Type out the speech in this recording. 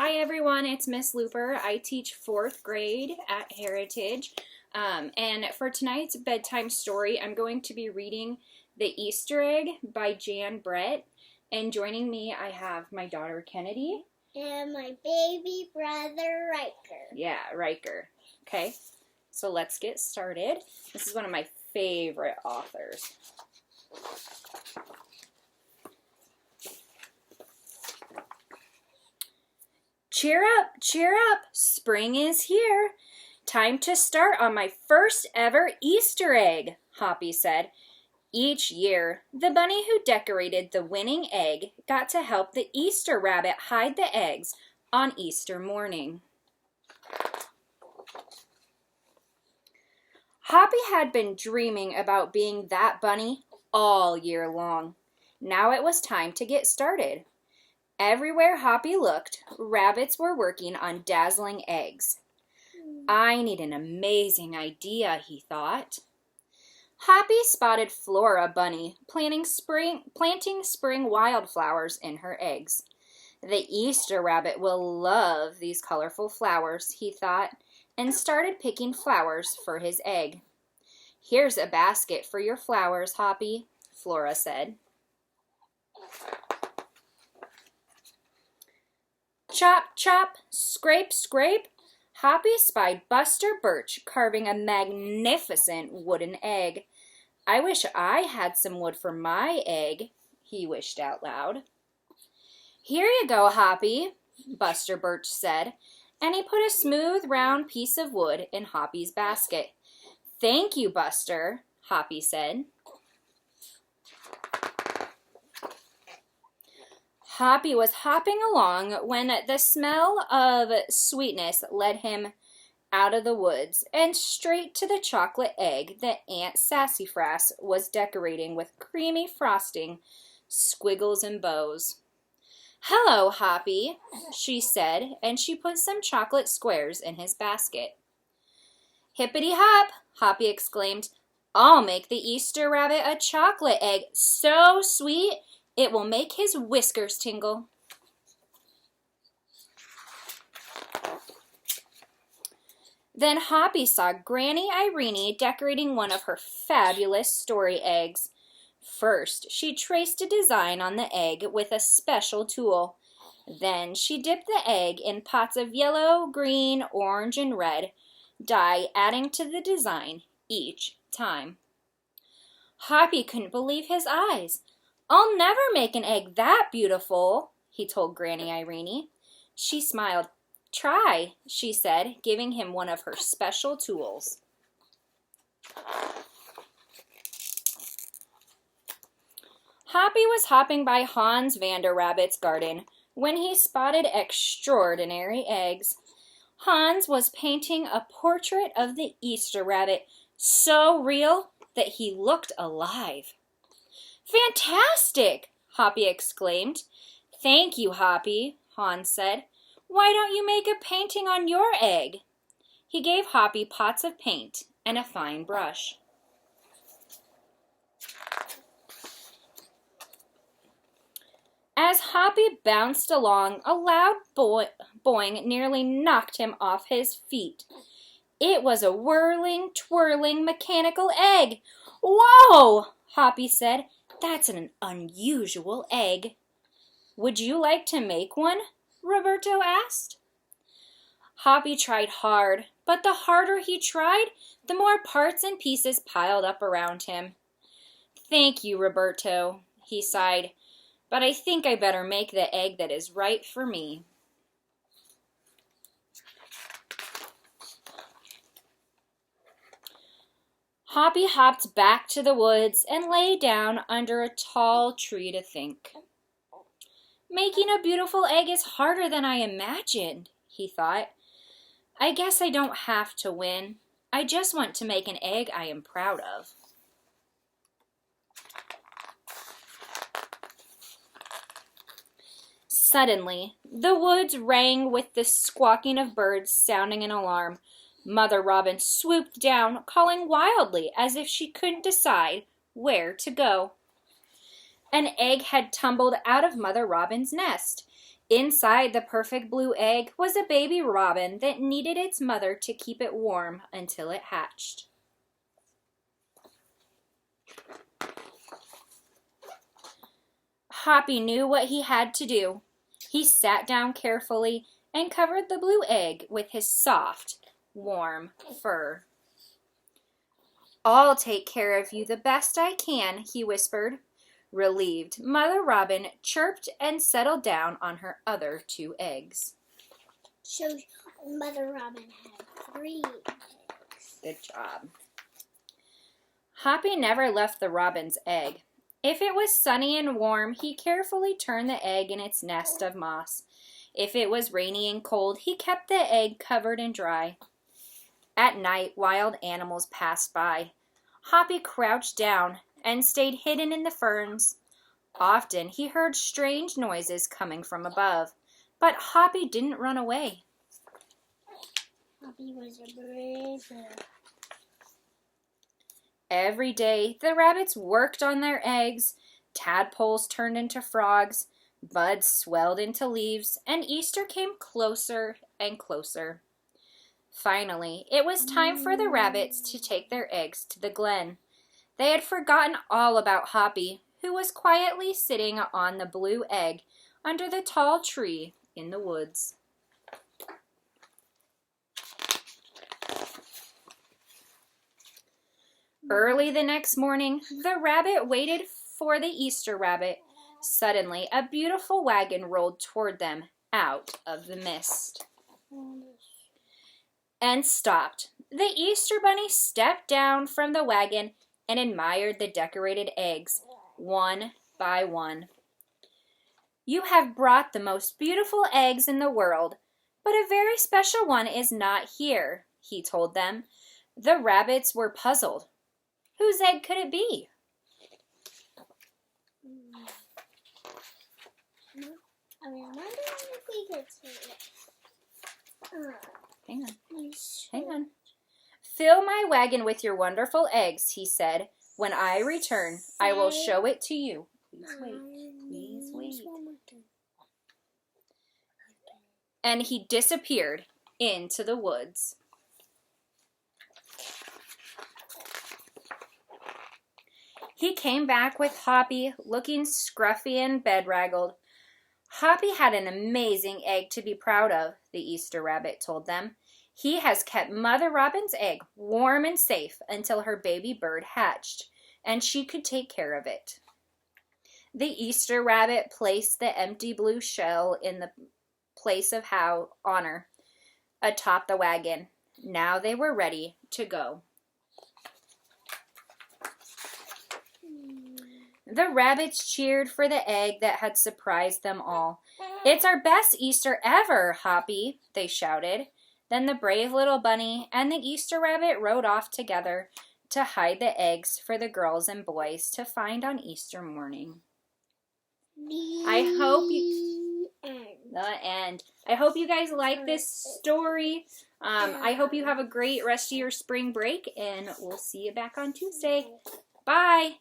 Hi everyone, it's Miss Looper. I teach 4th grade at Heritage. And for tonight's bedtime story, I'm going to be reading The Easter Egg by Jan Brett. And joining me, I have my daughter Kennedy. And my baby brother Riker. Yeah, Riker. Okay, so let's get started. This is one of my favorite authors. Cheer up, spring is here. Time to start on my first ever Easter egg, Hoppy said. Each year, the bunny who decorated the winning egg got to help the Easter rabbit hide the eggs on Easter morning. Hoppy had been dreaming about being that bunny all year long. Now it was time to get started. Everywhere Hoppy looked, rabbits were working on dazzling eggs. I need an amazing idea, he thought. Hoppy spotted Flora Bunny planting spring wildflowers in her eggs. The Easter rabbit will love these colorful flowers, he thought, and started picking flowers for his egg. Here's a basket for your flowers, Hoppy, Flora said. Chop, chop, scrape, scrape. Hoppy spied Buster Birch carving a magnificent wooden egg. I wish I had some wood for my egg, he wished out loud. Here you go, Hoppy, Buster Birch said, and he put a smooth, round piece of wood in Hoppy's basket. Thank you, Buster, Hoppy said. Hoppy was hopping along when the smell of sweetness led him out of the woods and straight to the chocolate egg that Aunt Sassafras was decorating with creamy frosting, squiggles, and bows. Hello, Hoppy, she said, and she put some chocolate squares in his basket. Hippity hop, Hoppy exclaimed. I'll make the Easter rabbit a chocolate egg so sweet it will make his whiskers tingle. Then Hoppy saw Granny Irene decorating one of her fabulous story eggs. First, she traced a design on the egg with a special tool. Then she dipped the egg in pots of yellow, green, orange, and red dye, adding to the design each time. Hoppy couldn't believe his eyes. I'll never make an egg that beautiful, he told Granny Irene. She smiled. Try, she said, giving him one of her special tools. Hoppy was hopping by Hans Vander Rabbit's garden when he spotted extraordinary eggs. Hans was painting a portrait of the Easter rabbit, so real that he looked alive. Fantastic! Hoppy exclaimed. Thank you, Hoppy, Hans said. Why don't you make a painting on your egg? He gave Hoppy pots of paint and a fine brush. As Hoppy bounced along, a loud boing nearly knocked him off his feet. It was a whirling, twirling mechanical egg. Whoa! Hoppy said. That's an unusual egg. Would you like to make one? Roberto asked. Hoppy tried hard, but the harder he tried, the more parts and pieces piled up around him. Thank you, Roberto, he sighed, but I think I better make the egg that is right for me. Hoppy hopped back to the woods and lay down under a tall tree to think. Making a beautiful egg is harder than I imagined, he thought. I guess I don't have to win. I just want to make an egg I am proud of. Suddenly, the woods rang with the squawking of birds sounding an alarm. Mother Robin swooped down, calling wildly as if she couldn't decide where to go. An egg had tumbled out of Mother Robin's nest. Inside the perfect blue egg was a baby robin that needed its mother to keep it warm until it hatched. Hoppy knew what he had to do. He sat down carefully and covered the blue egg with his soft, warm fur. "I'll take care of you the best I can," he whispered. Relieved, Mother Robin chirped and settled down on her other 2 eggs. So Mother Robin had 3 eggs. Good job. Hoppy never left the robin's egg. If it was sunny and warm, he carefully turned the egg in its nest of moss. If it was rainy and cold, he kept the egg covered and dry. At night, wild animals passed by. Hoppy crouched down and stayed hidden in the ferns. Often he heard strange noises coming from above, but Hoppy didn't run away. Hoppy was a brave girl. Every day, the rabbits worked on their eggs. Tadpoles turned into frogs, buds swelled into leaves, and Easter came closer and closer. Finally, it was time for the rabbits to take their eggs to the glen. They had forgotten all about Hoppy, who was quietly sitting on the blue egg under the tall tree in the woods. Early the next morning, the rabbit waited for the Easter rabbit. Suddenly, a beautiful wagon rolled toward them out of the mist and stopped. The Easter bunny stepped down from the wagon and admired the decorated eggs, one by one. "You have brought the most beautiful eggs in the world, but a very special one is not here," he told them. The rabbits were puzzled. Whose egg could it be? I wonder if we could see it. Hang on. "Fill my wagon with your wonderful eggs," he said. "When I return, I will show it to you." Please wait. And he disappeared into the woods. He came back with Hoppy, looking scruffy and bedraggled. Hoppy had an amazing egg to be proud of, the Easter rabbit told them. He has kept Mother Robin's egg warm and safe until her baby bird hatched, and she could take care of it. The Easter rabbit placed the empty blue shell in the place of honor atop the wagon. Now they were ready to go. The rabbits cheered for the egg that had surprised them all. "It's our best Easter ever, Hoppy," they shouted. Then the brave little bunny and the Easter rabbit rode off together to hide the eggs for the girls and boys to find on Easter morning. I hope you guys like this story. I hope you have a great rest of your spring break, and we'll see you back on Tuesday. Bye.